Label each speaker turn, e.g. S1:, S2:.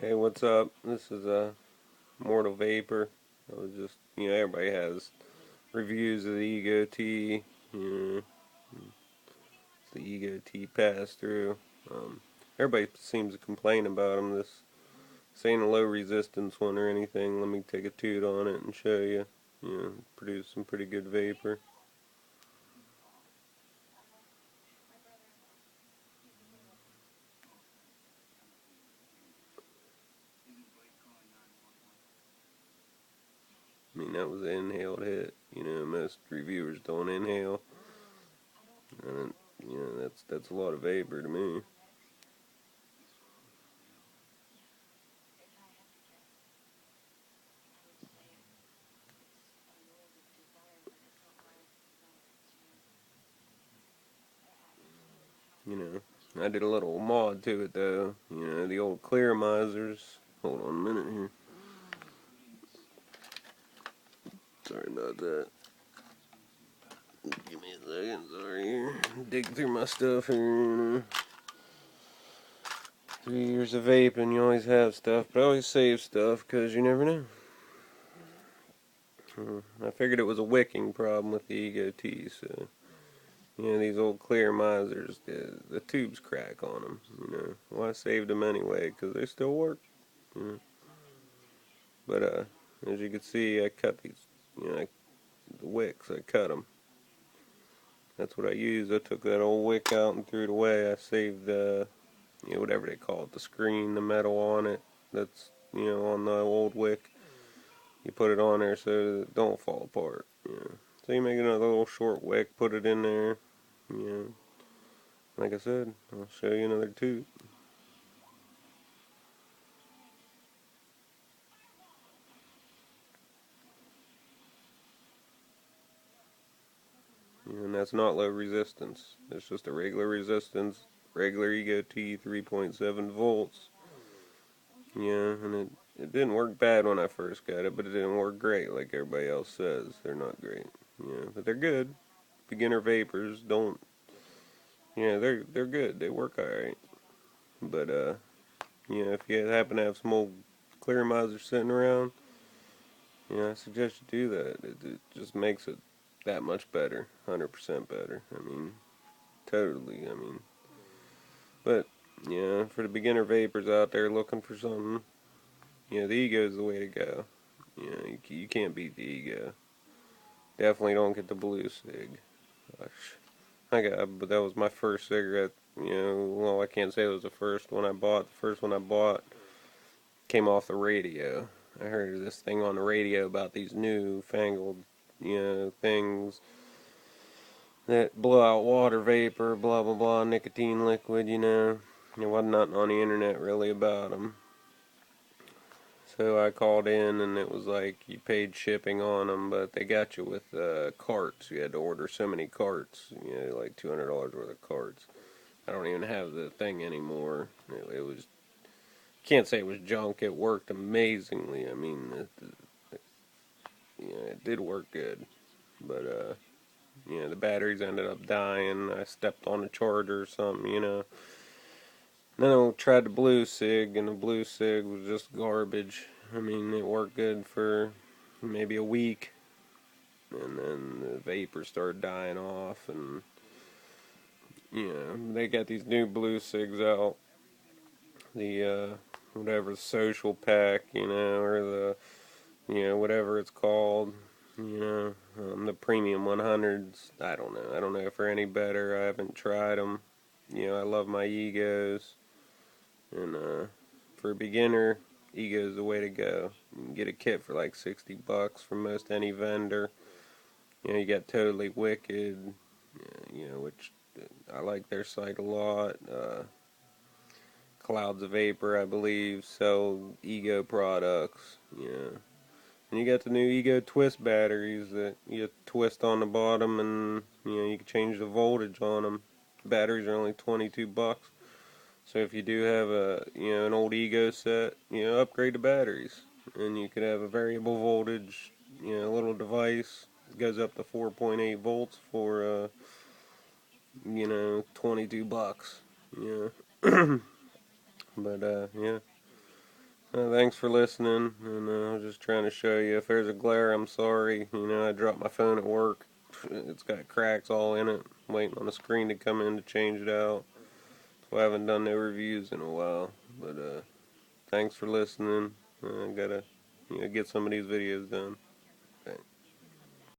S1: Hey, what's up? This is Mortal Vapor. I was just, everybody has reviews of the Ego T. You it's the Ego T pass through. Um, Everybody seems to complain about them. This ain't a low resistance one or anything. Let me take a toot on it and show you. Produce some pretty good vapor. I mean, that was an inhaled hit. Most reviewers don't inhale, and that's a lot of vapor to me. You I did a little mod to it though. The old clearamizers. Hold on a minute here. Sorry about that. Give me a second. Sorry here. Dig through my stuff here. 3 years of vaping, you always have stuff, but I always save stuff because you never know. I figured it was a wicking problem with the Ego T, so these old clearamizers, the tubes crack on them. Well, I saved them anyway because they still work. You know. But as you can see, I cut these. The wicks, I cut them. That's what I used. I took that old wick out and threw it away. I saved the, whatever they call it, the screen, the metal on it. That's, on the old wick. You put it on there so that it don't fall apart. So you make another little short wick, put it in there. You know, like I said, I'll show you another tube. And that's not low resistance. It's just a regular resistance, regular Ego T 3.7 volts. And it didn't work bad when I first got it, but it didn't work great like everybody else says. They're not great. But they're good. Beginner vapors don't. They're good. They work alright. But if you happen to have some old clearamizer sitting around, I suggest you do that. It just makes it that much better, 100% better. I mean, totally. I mean, but for the beginner vapors out there looking for something, the ego is the way to go. You can't beat the ego. Definitely don't get the blue cig. Gosh. But that was my first cigarette. Well, I can't say it was the first one I bought. The first one I bought came off the radio. I heard this thing on the radio about these new fangled, things that blow out water vapor, blah blah blah, nicotine liquid. There wasn't nothing on the internet really about them. So I called in and it was like you paid shipping on them, but they got you with carts. You had to order so many carts, like $200 worth of carts. I don't even have the thing anymore. It was, can't say it was junk. It worked amazingly. I mean, it did work good, but the batteries ended up dying. I stepped on a charger or something. Then I tried the blue cig, and the blue cig was just garbage. I mean, it worked good for maybe a week, and then the vapor started dying off, and they got these new blue cigs out, the whatever social pack, or the whatever it's called, the premium 100s. I don't know if they're any better. I haven't tried them. I love my egos, and for a beginner, Ego is the way to go. You can get a kit for like $60 from most any vendor. You got Totally Wicked, which I like their site a lot. Clouds of Vapor, I believe, sell Ego products. And you got the new Ego Twist batteries that you twist on the bottom, and you can change the voltage on them. Batteries are only $22. So if you do have an old Ego set, upgrade the batteries, and you could have a variable voltage, little device. It goes up to 4.8 volts for 22 bucks. Yeah, but yeah. Thanks for listening, and I was just trying to show you. If there's a glare, I'm sorry. You know, I dropped my phone at work. It's got cracks all in it. I'm waiting on the screen to come in to change it out. So I haven't done no reviews in a while. But thanks for listening. I gotta get some of these videos done.